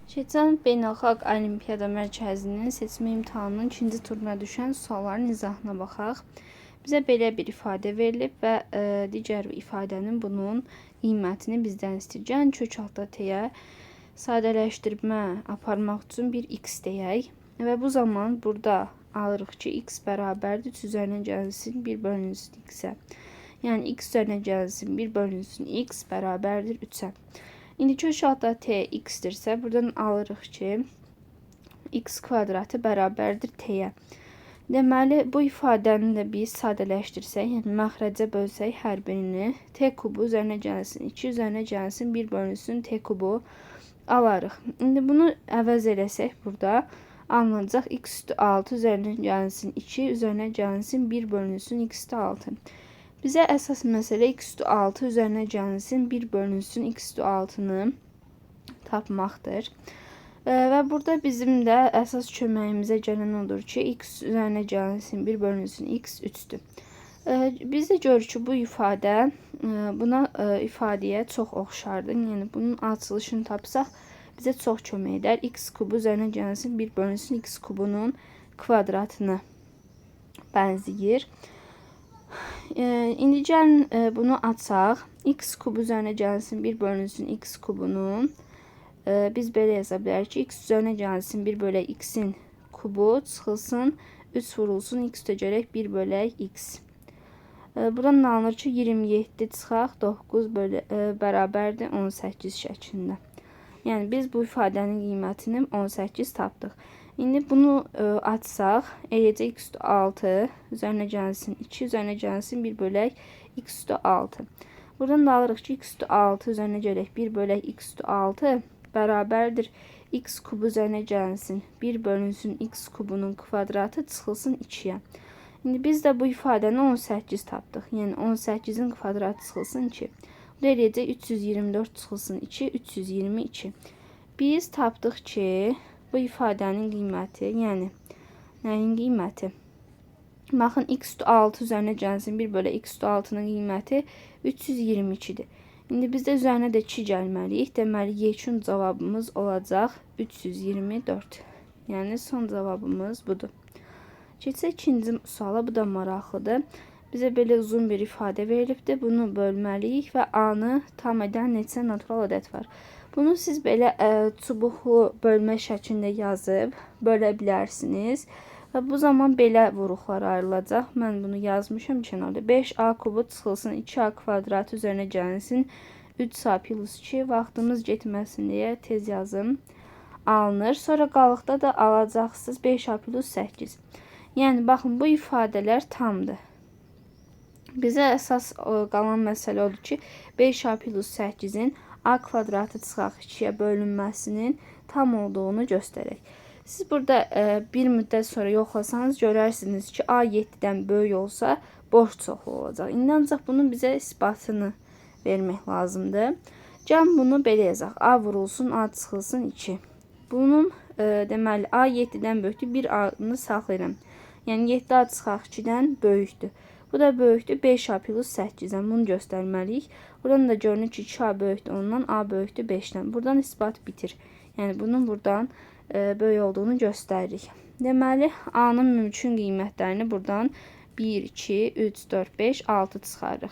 Keçən Beynəlxalq Olimpiada Mərkəzinin seçmə imtahanının ikinci turuna düşən sualların izahına baxaq. Bizə belə bir ifadə verilib və digər ifadənin bunun qiymətini bizdən istəyir. Gəlin kök altda t-yə sadələşdirmə aparmaq üçün bir x deyək və bu zaman burada alırıq ki, x bərabərdir 3 üzərinə gəlsin 1 bölünsün x-ə. Yəni x üzərinə gəlsin 1 bölünsün x bərabərdir 3-ə. İndi kök altda t x-dirsə, buradan alırıq ki, x kvadratı bərabərdir t-yə. Deməli, bu ifadəni də biz sadələşdirsək, yəni məxrəcə bölsək hər birini, t kubu üzərinə gəlsin 2 üzərinə gəlsin 1 bölünsün t kubu alarıq. İndi bunu əvəz eləsək, burada alınacaq x üstü 6 üzərinə gəlsin 2 üzərinə gəlsin 1 bölünsün x üstü 6. Bizə əsas məsələ x üstü 6 üzərinə gəlsin 1 bölünsün x üstü 6-nı tapmaqdır. Və burada bizim də əsas köməyimizə gələn odur ki, x üzərinə gəlsin 1 bölünsün x 3-dür. Biz də görürük ki, bu ifadə buna ifadəyə çox oxşardır. Yəni bunun açılışını tapsaq bizə çox kömək edər. X kubu üzərinə gəlsin 1 bölünsün x kubunun kvadratına bənzəyir. İndi gəlin bunu açaq. X kubu üzərinə gəlsin 1 bölünsün x kubunun. Biz belə yaza bilərik ki, x üzərinə gəlsin 1 bölək x-in kubu çıxılsın 3 vurulsun x üstəgələk 1 bölək x. Buradan alınır ki, 27 çıxaq 9 bərabərdir 18 şəklində. Yəni biz bu ifadənin qiymətini 18 tapdıq. İndi bunu açsaq, eləcə x üstü 6 üzərinə gəlsin 2 üzərinə gəlsin 1 bölək x üstü 6. Buradan da alırıq ki, x üstü 6 üzərinə gələk 1 bölək x üstü 6 bərabərdir x kubu üzərinə gəlsin 1 bölünsün x kubunun kvadratı çıxılsın 2-yə. İndi biz də bu ifadəni 18 tapdıq. Yəni 18-in kvadratı çıxılsın 2. Bu da eləcə 324 çıxılsın 2, 322. Biz tapdıq ki, bu ifadənin qiyməti, yəni nəyin qiyməti? Baxın, x üstü 6 üzərinə gəlsin 1 bölək x üstü 6-nın qiyməti 322-dir. İndi biz də üzərinə də 2 gəlməliyik. Deməli, yekun cavabımız olacaq 324. Yəni son cavabımız budur. Keçək ikinci suala, bu da maraqlıdır. Bizə belə uzun bir ifadə verilibdir. Bunu bölməliyik və A-nı tam edən neçə natural ədəd var. Bunu siz belə çubuqlu bölmə şəklində yazıb bölə bilərsiniz. Və bu zaman belə vuruqlar ayrılacaq. Mən bunu yazmışam kənarda. 5a kubu çıxılsın 2a kvadrat üzərinə gəlsin 3a plus 2. Vaxtımız getməsin deyə tez yazım. Alınır. Sonra qalıqda da alacaqsınız 5a plus 8. Yəni baxın, bu ifadələr tamdır. Bizə əsas qalan məsələ odur ki, 5a plus 8-in a kvadratı çıxaq 2-yə bölünməsinin tam olduğunu göstərək. Siz burada bir müddət sonra yoxlasanız görərsiniz ki, a 7-dən böyük olsa boş çoxlu olacaq. İndi ancaq bunun bizə isbatını vermək lazımdır. Gəlin bunu belə yazaq. A vurulsun, a çıxılsın 2. Bunun deməli a 7-dən böyükdür. Bir a-nı saxlayıram. Yəni 7a çıxaq 2-dən böyükdür. Bu da böyükdür 5a plus 8-dən. Bunu göstərməliyik. Buradan da görünür ki, 2a böyükdür ondan, a böyükdür 5-dən. Buradan isbat bitir. Yəni bunun buradan böyük olduğunu göstəririk. Deməli, a-nın mümkün qiymətlərini buradan 1, 2, 3, 4, 5, 6 çıxarırıq.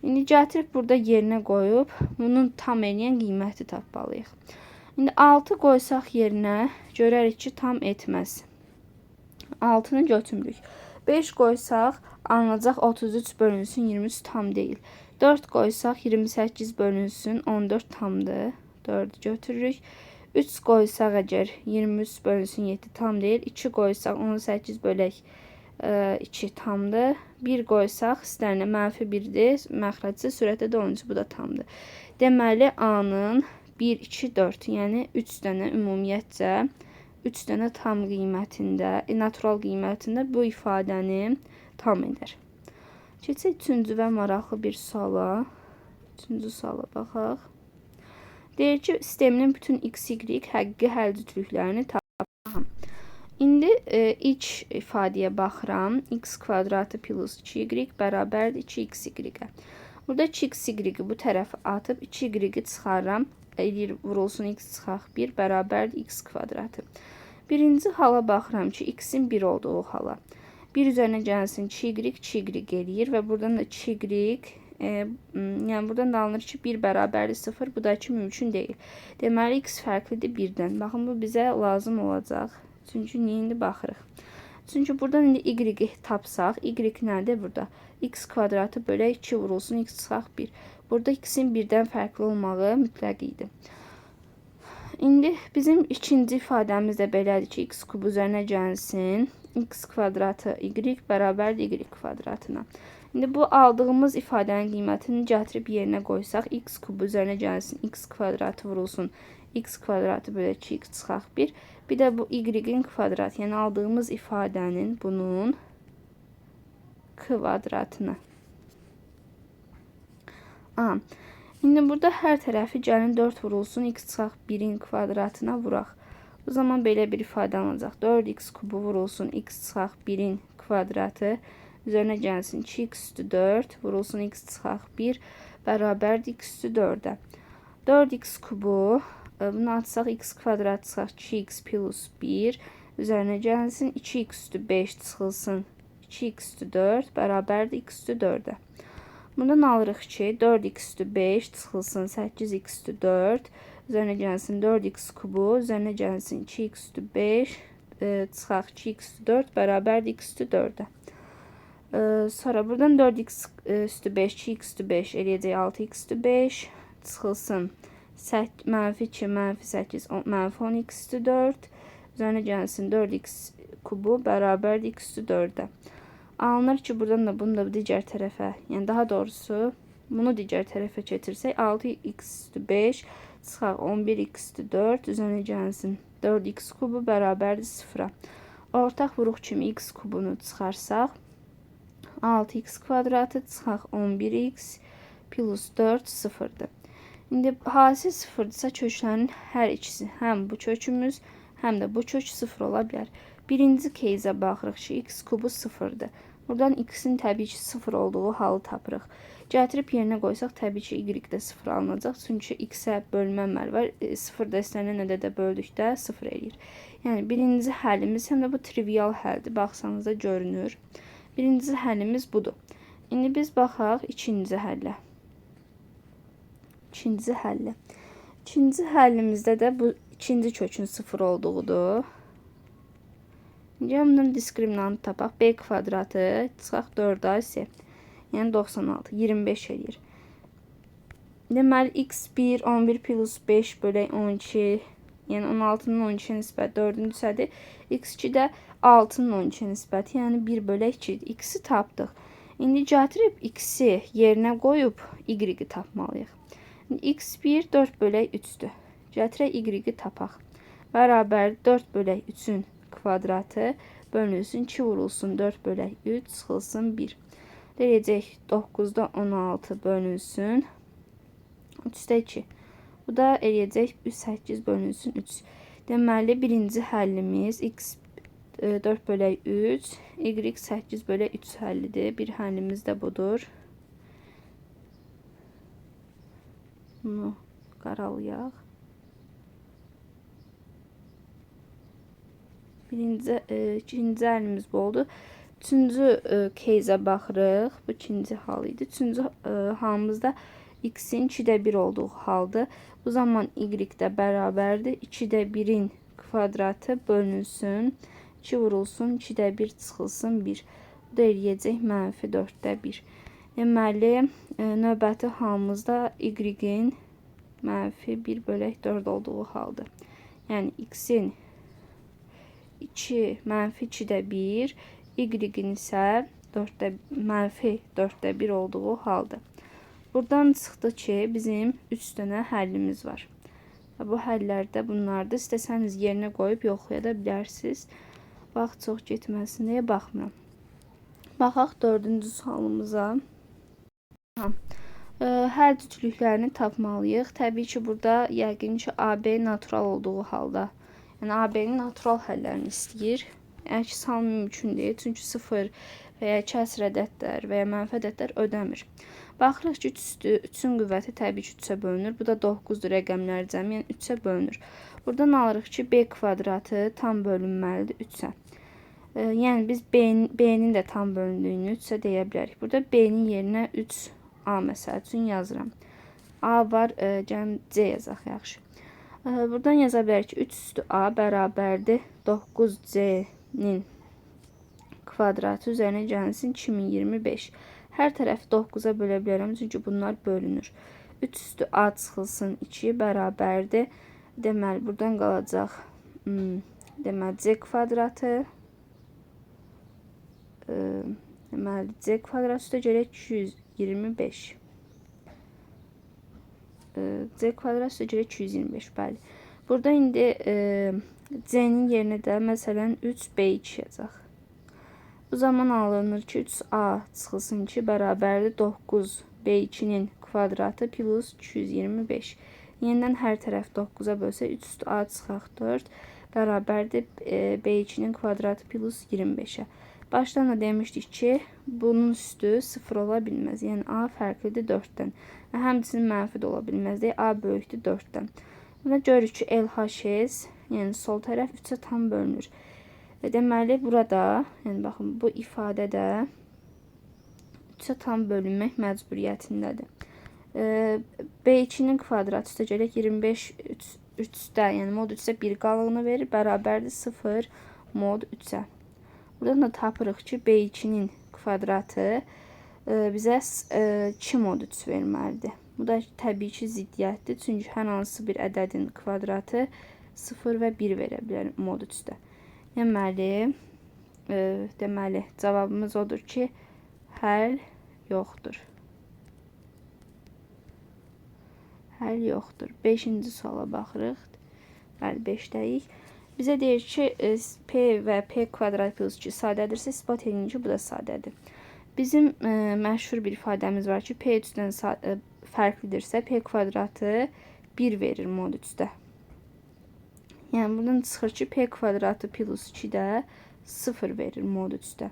İndi gətirib burada yerinə qoyub, bunun tam eləyən qiyməti tapmalıyıq. İndi 6 qoysaq yerinə, görərik ki, tam etməz. 6-nı götürürük. 5 qoysaq, alınacaq 33 bölünsün 23 tam deyil. 4 qoysaq 28 bölünsün 14 tamdır. 4 götürürük. 3 qoysaq əgər 23 bölünsün 7 tam deyil. 2 qoysaq 18 bölək 2 tamdır. 1 qoysaq istənilən mənfi 1-dir. Məxrəcə sürətə də 13, bu da tamdır. Deməli, A-nın 1, 2, 4, yəni 3 dənə ümumiyyətcə 3 dənə tam qiymətində, natural qiymətində bu ifadəni tam edər. Keçək üçüncü və maraqlı bir suala. Üçüncü suala baxaq. Deyir ki, sisteminin bütün x, y həqiqi həlcütlüklərini tapın. İndi ilk ifadəyə baxıram. X kvadratı plus 2y bərabərdir 2x, y. Burada 2x, y bu tərəfə atıb 2y çıxarıram. eləyir vurulsun x çıxaq 1 bərabərdir x kvadratı. Birinci hala baxıram ki, x-in 1 olduğu hala. 1 üzərinə gəlsin y eləyir və buradan da y, yəni buradan da alınır ki, 1 bərabərdir 0, bu da ki, mümkün deyil. Deməli, x fərqlidir 1-dən. Baxın, bu bizə lazım olacaq. Çünki niyə indi baxırıq? Çünki buradan indi y tapsaq, y nədir burada? X kvadratı bölə 2 vurulsun x çıxaq 1. Burada x-in 1-dən fərqli olmağı mütləq idi. İndi bizim ikinci ifadəmiz də belədir ki, x kub üzərinə gəlsin. X kvadratı y bərabərdir y kvadratına. İndi bu aldığımız ifadənin qiymətini gətirib yerinə qoysaq, x kub üzərinə gəlsin, x kvadratı vurulsun, x kvadratı bölə 2x çıxaq 1. Bir də bu y-in kvadratı, yəni aldığımız ifadənin bunun kvadratını. İndi burada hər tərəfi gəlin 4 vurulsun, x çıxaq 1-in kvadratına vuraq. O zaman belə bir ifadə alınacaq. 4x kubu vurulsun, x çıxaq 1-in kvadratı. Üzərinə gəlsin 2x üstü 4 vurulsun, x çıxaq 1 bərabərdir x üstü 4-ə. 4x kubu, bunu atsaq x kvadrat çıxaq 2x plus 1. Üzərinə gəlsin 2x üstü 5 çıxılsın 2x üstü 4 bərabərdir x üstü 4-ə. Bundan alırıq ki, 4x üstü 5 çıxılsın 8x üstü 4. Üzərinə gəlsin 4x kubu, üzərinə gəlsin 2x üstü 5 çıxaq 2x üstü 4 bərabərdir x üstü 4-ə. Sonra buradan 4x üstü 5, 2x üstü 5 eləyəcək 6x üstü 5 çıxılsın mənfi 2, mənfi 8, mənfi 10x üstü 4. Üzərinə gəlsin 4x kubu bərabərdir x üstü 4-ə. Alınır ki, buradan da bunu da digər tərəfə, yəni daha doğrusu bunu digər tərəfə çetirsək 6x üstü 5 çıxaq 11x üstü 4 üzərinə gəlsin 4x kubu bərabərdir 0-a. Ortaq vuruq kimi x kubunu çıxarsaq 6x kvadratı çıxaq 11x plus 4 0-dır. İndi hasil 0-dırsa köklərin hər ikisi, həm bu kökümüz, həm də bu kök 0 ola bilər. Birinci кейzə baxırıq ki, x kubu 0-dır. Buradan x-in təbii ki 0 olduğu halı tapırıq. Gətirib yerinə qoysaq təbii ki y də 0 alınacaq. Çünki x-ə bölmə əməli var. 0 da istənilən ədədə böldükdə 0 eləyir. Yəni birinci həllimiz, həm də bu trivial həldir. Baxsanız da görünür. Birinci həllimiz budur. İndi biz baxaq ikinci həllə. İkinci həllə. İkinci həllimizdə də bu ikinci kökün 0 olduğudur. İndi bunun diskriminantını tapaq. B kvadratı çıxaq 4ac. Yəni 96, 25 eləyir. Deməli, x1, 11 plus 5 bölək 12. Yəni 16-nın 12-yə nisbət 4-cüsədir. x2 də 6-nın 12-yə nisbət. Yəni 1 bölək 2. X-i tapdıq. İndi gətirib x-i yerinə qoyub y-i tapmalıyıq. x1 4 bölək 3-dür. Gətirək y-i tapaq. Bərabər 4 bölək 3-ün kvadratı bölünsün 2 vurulsun 4 bölək 3 çıxılsın 1. Deyəcək 9-da 16 bölünsün 3-də 2. Bu da eləyəcək 8 bölünsün 3. Deməli birinci həllimiz x 4 bölək 3, y 8 bölək 3 həllidir. Bir həllimiz də budur. Bunu qaralayaq. İkinci həlimiz bu oldu. Üçüncü кейzə baxırıq. Bu ikinci hal idi. Üçüncü halımızda x-in 2-də 1 olduğu haldır. Bu zaman y də bərabərdir. 2-də 1-in kvadratı bölünsün. 2 vurulsun. 2-də 1 çıxılsın 1. Bu da eləyəcək mənfi 4-də 1. Deməli, növbəti halımızda y-in mənfi 1 bölək 4 olduğu haldır. Yəni, x-in 2 mənfi 2-də 1, y-in isə mənfi 4-də 1 olduğu haldır. Buradan çıxdı ki, bizim 3 dənə həllimiz var. Bu həllər də bunlardır. İstəsəniz yerinə qoyub yoxlaya da bilərsiniz. Vaxt çox getməsin deyə baxmıram. Baxaq 4-cü sualımıza. Hər cütlüklərini tapmalıyıq. Təbii ki, burada yəqin ki, AB natural olduğu halda. Yəni, AB-nin natural həllərini istəyir. Əks hal mümkün deyil. Çünki 0 və ya kəsr ədədlər və ya mənfi ədədlər ödəmir. Baxırıq ki, 3 üstü 3-ün qüvvəti təbii ki 3-ə bölünür. Bu da 9-dur rəqəmlər cəmi, yəni 3-ə bölünür. Buradan alırıq ki, b kvadratı tam bölünməlidir 3-ə. Yəni biz b-nin də tam bölündüyünü 3-ə deyə bilərik. Burada b-nin yerinə 3a məsəl üçün yazıram. A var, gəlin c yazaq yaxşı. Buradan yaza bilərik ki, 3 üstü a bərabərdir 9c-nin kvadratı üzərinə gəlsin 2025. Hər tərəfi 9-a bölə bilərəm, çünki bunlar bölünür. 3 üstü a çıxılsın 2 bərabərdir. Deməli, buradan qalacaq deməli, c kvadratı. Deməli, c kvadrat üstə gələk 225. C kvadrat üstə gələk 225, bəli. Burada indi c-nin yerinə də məsələn 3b2 yazaq. Bu zaman alınır ki, 3a çıxılsın 2 bərabərdir 9b2-nin kvadratı plus 225. Yenidən hər tərəf 9-a bölsə 3 üstü a çıxaq 4 bərabərdir b2-nin kvadratı plus 25-ə. Başdan da demişdik ki, bunun üstü 0 ola bilməz. Yəni a fərqlidir 4-dən. Həmçinin mənfi də ola bilməz. A böyükdür 4-dən. Buna görürük ki, LHS, yəni sol tərəf 3-ə tam bölünür. Deməli, burada, yəni baxın, bu ifadədə 3-ə tam bölünmək məcburiyyətindədir. B2-nin kvadratı üstə gələk 25 3-də, yəni mod 3-ə 1 qalığını verir, bərabərdir 0 mod 3-ə. Buradan da tapırıq ki, B2-nin kvadratı bizə 2 mod 3 verməlidir. Bu da təbii ki, ziddiyyətdir. Çünki hər hansı bir ədədin kvadratı 0 və 1 verə bilər mod 3-də. Deməli, cavabımız odur ki, həll yoxdur. Həll yoxdur. 5-ci suala baxırıq. Bəli, 5-dəyik. Bizə deyir ki, p və p kvadrat plus 2 sadədirsə, isbat edin ki, bu da sadədir. Bizim məşhur bir ifadəmiz var ki, p 3-dən fərqlidirsə, p kvadratı 1 verir mod 3-də. Yəni, buradan çıxır ki, p kvadratı plus 2 də 0 verir mod 3-də.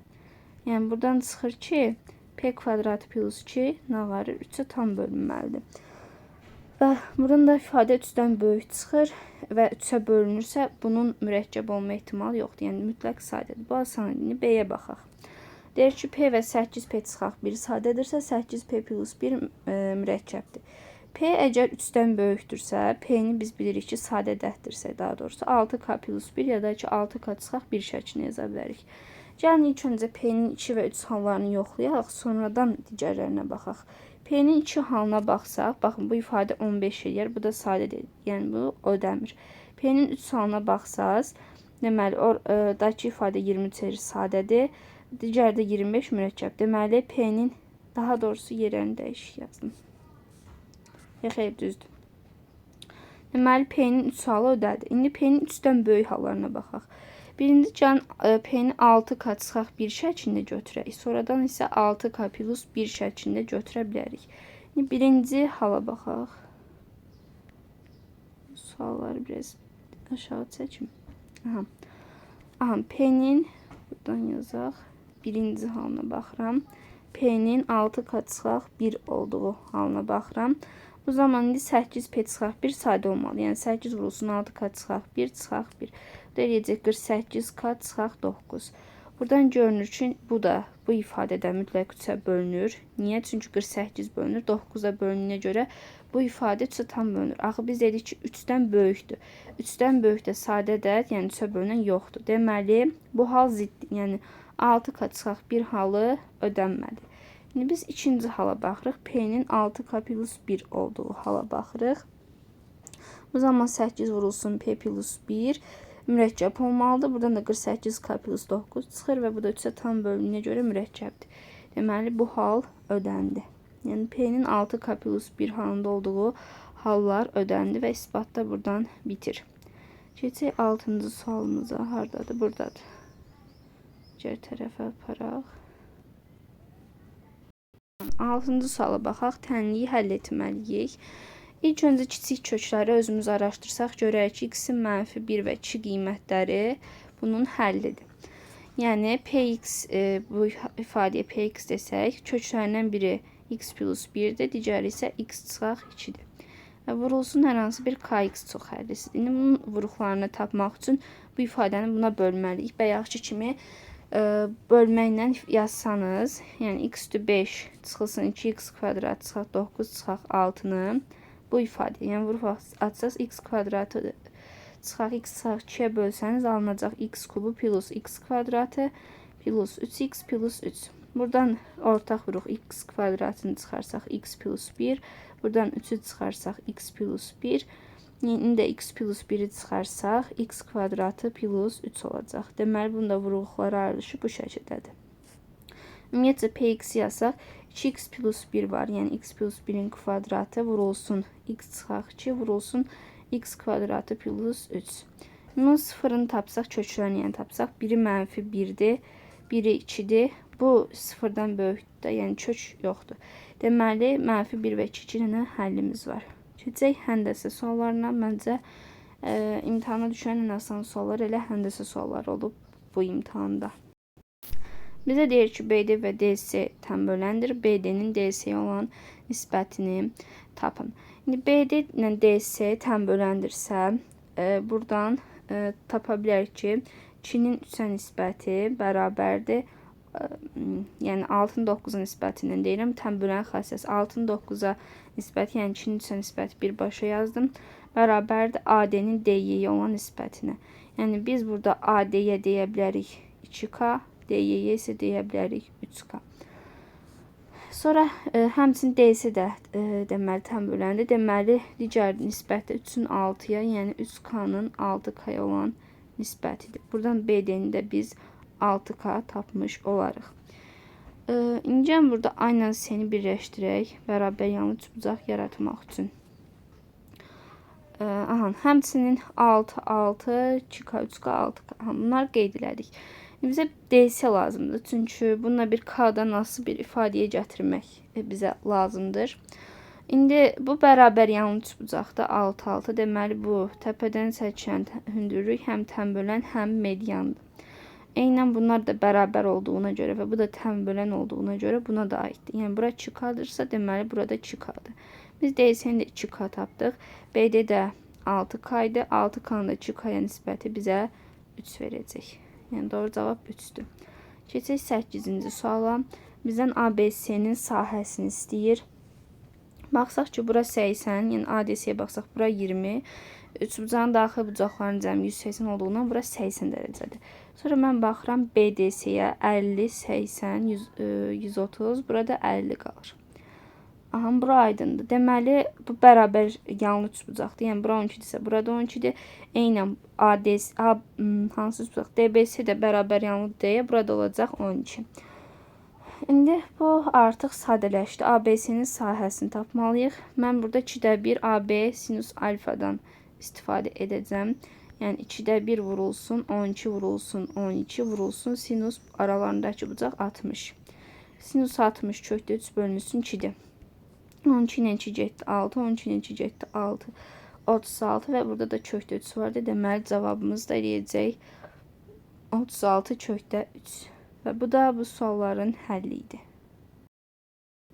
Yəni, buradan çıxır ki, p kvadratı plus 2 nə var? 3-ə tam bölünməlidir. Və buradan da ifadə 3-dən böyük çıxır və 3-ə bölünürsə, bunun mürəkkəb olma ehtimalı yoxdur. Yəni, mütləq sadədir. Bu asanlığını b-yə baxaq. Deyir ki, p və 8p çıxaq 1 sadədirsə, 8p plus 1 mürəkkəbdir. P əgər 3-dən böyükdürsə, p-ni biz bilirik ki, sadədətdirsə, daha doğrusu 6k plus 1 ya da ki, 6k çıxaq 1 şəklini yaza bilərik. Gəlin ilk öncə p-nin 2 və 3 hallarını yoxlayaq, sonradan digərlərinə baxaq. P-nin 2 halına baxsaq, baxın, bu ifadə 15 edir, bu da sadədir, yəni bu ödəmir. P-nin 3 halına baxsaq, deməli, oradakı ifadə 23 edir, sadədir, digərdə 25 mürəkkəb. Deməli, P-nin, daha doğrusu yerini dəyişik yazdım. Xeyr, düzdür. Deməli, P-nin 3 halı ödədir. İndi P-nin 3-dən böyük hallarına baxaq. Birinci can P-ni 6k çıxaq 1 şəklində götürək. Sonradan isə 6k plus 1 şəklində götürə bilərik. İndi birinci hala baxaq. Sualları biraz aşağı çəkim. Aha, P-nin, buradan yazaq, birinci halına baxıram. P-nin 6k çıxaq 1 olduğu halına baxıram. Bu zaman indi 8p çıxaq 1 sadə olmalı. Yəni 8 vurulsun 6k çıxaq 1 çıxaq 1. Bu da eləyəcək 48k çıxaq 9. Buradan görünür ki, bu ifadədə mütləq 3-ə bölünür. Niyə? Çünki 48 bölünür. 9-a bölününə görə bu ifadə 3-ə tam bölünür. Axı biz dedik ki, 3-dən böyükdür. 3-dən böyük də sadədir, yəni 3-ə bölünən yoxdur. Deməli, bu hal ziddir. Yəni 6k çıxaq 1 halı ödənmədi. Şimdi biz ikinci hala baxırıq. P-nin 6k plus 1 olduğu hala baxırıq. Bu zaman 8 vurulsun P plus 1 mürəkkəb olmalıdır. Buradan da 48k plus 9 çıxır və bu da 3-ə tam bölününə görə mürəkkəbdir. Deməli, bu hal ödəndi. Yəni, P-nin 6k plus 1 halında olduğu hallar ödəndi və isbat da buradan bitir. Keçək 6-cı sualımıza. Haradadır? Buradadır. Digər tərəfə aparaq. 6-cı suala baxaq. Tənliyi həll etməliyik. İlk öncə kiçik kökləri özümüz araşdırsaq, görək ki, x-in mənfi 1 və 2 qiymətləri bunun həllidir. Yəni, px, bu ifadəyə px desək, köklərindən biri x plus 1-dir, digəri isə x çıxaq 2-dir. Və vurulsun hər hansı bir kx çox hərlisidir. İndi bunun vuruqlarını tapmaq üçün bu ifadəni buna bölməliyik. Bayaqki kimi bölməklə yazsanız, yəni x üstü 5 çıxılsın 2x kvadrat çıxaq 9 çıxaq 6-nı bu ifadə, yəni vuruq atsaz x kvadratı çıxaq x çıxaq 2-yə bölsəniz alınacaq x kubu plus x kvadratı plus 3x plus 3. Buradan ortaq vuruq x kvadratını çıxarsaq x plus 1. Buradan 3'ü çıxarsaq x plus 1. İndi də x plus 1'i çıxarsaq x kvadratı plus 3 olacaq. Deməli, bunda vuruqlar ayrılışı bu şəkildədir. Ümumiyyətcə px yazsaq 2x plus 1 var. Yəni x plus 1'in kvadratı vurulsun x çıxaq 2 vurulsun x kvadratı plus 3. Bunun sıfırını tapsaq, köklərini yəni tapsaq, biri mənfi 1'dir, biri 2'dir. Bu sıfırdan böyükdür, yəni kök yoxdur. Deməli, mənfi 1 və 2 ilə həllimiz var. Keçək həndəsə suallarına. Məncə imtahana düşən ən asan suallar elə həndəsə suallar olub bu imtahanda. Bizə deyir ki, BD və DC tam böləndir. BD-nin DC-yə olan nisbətini tapın. İndi BD ilə DC tam böləndirsə, buradan tapa bilərik ki, 2-nin 3-ə nisbəti bərabərdir. Yəni 6-nın 9-a nisbətindən deyirəm. Tam bölən xassəsi 6-nın 9-a nisbəti, yəni 2-nin 3-ə nisbəti birbaşa yazdım. Bərabərdir AD-nin DY-yə olan nisbətinə. Yəni biz burada AD-yə deyə bilərik 2K, DY-yə isə deyə bilərik 3K. Sonra həmçinin DC də deməli tam böləndir. Deməli digər nisbət də 3-ün 6-ya, yəni 3K-nın 6K-ya olan nisbətidir. Buradan BD-ni də biz 6K tapmış olarıq. İncə burada A ilə C-ni birləşdirək, bərabər yanlı üçbucaq yaratmaq üçün. Həmçinin 6, 6, 2K, 3K, 6K. Bunlar qeyd elədik. Bizə DC lazımdır. Çünki bununla bir K-da nasıl bir ifadəyə gətirmək bizə lazımdır. İndi bu bərabər yanlı üçbucaqda 6, 6. Deməli bu təpədən çəkilən hündürlük həm tam bölən, həm mediandır. Eynən bunlar da bərabər olduğuna görə və bu da tam bölən olduğuna görə buna da aiddir. Yəni bura 2K-dırsa, deməli burada 2K-dır. Biz DC-ni də 2K tapdıq. BD də 6K idi. 6K-nın da 2K-ya nisbəti bizə 3 verəcək. Yəni doğru cavab 3-dür. Keçək 8-ci suala. Bizdən ABC-nin sahəsini istəyir. Baxsaq ki, bura 80, yəni ADC-yə baxsaq bura 20. Üçbucağın daxil bucaqlarının cəmi 180 olduğundan bura 80 dərəcədir. Sonra mən baxıram BDC-yə 50, 80, 130, burada 50 qalır. Bura aydındır. Deməli, bu bərabər yanlı üçbucaqdır. Yəni, bura 12-dirsə, burada 12-dir. Eynən hansı üçbucaq? DBC də bərabər yanlıdır deyə, burada olacaq 12. İndi bu artıq sadələşdi. ABC-nin sahəsini tapmalıyıq. Mən burada 2-də 1 AB sinus alfadan istifadə edəcəm. Yəni 2-də 1 vurulsun, 12 vurulsun, 12 vurulsun, sinus aralarındakı bucaq 60. Sinus 60 kökdə 3 bölünsün 2-dir. 12 ilə 2 getdi 6, 12 ilə 2 getdi 6, 36 və burada da kökdə 3 vardı. Deməli cavabımız da eləyəcək 36 kökdə 3. Və bu da bu sualların həlli idi.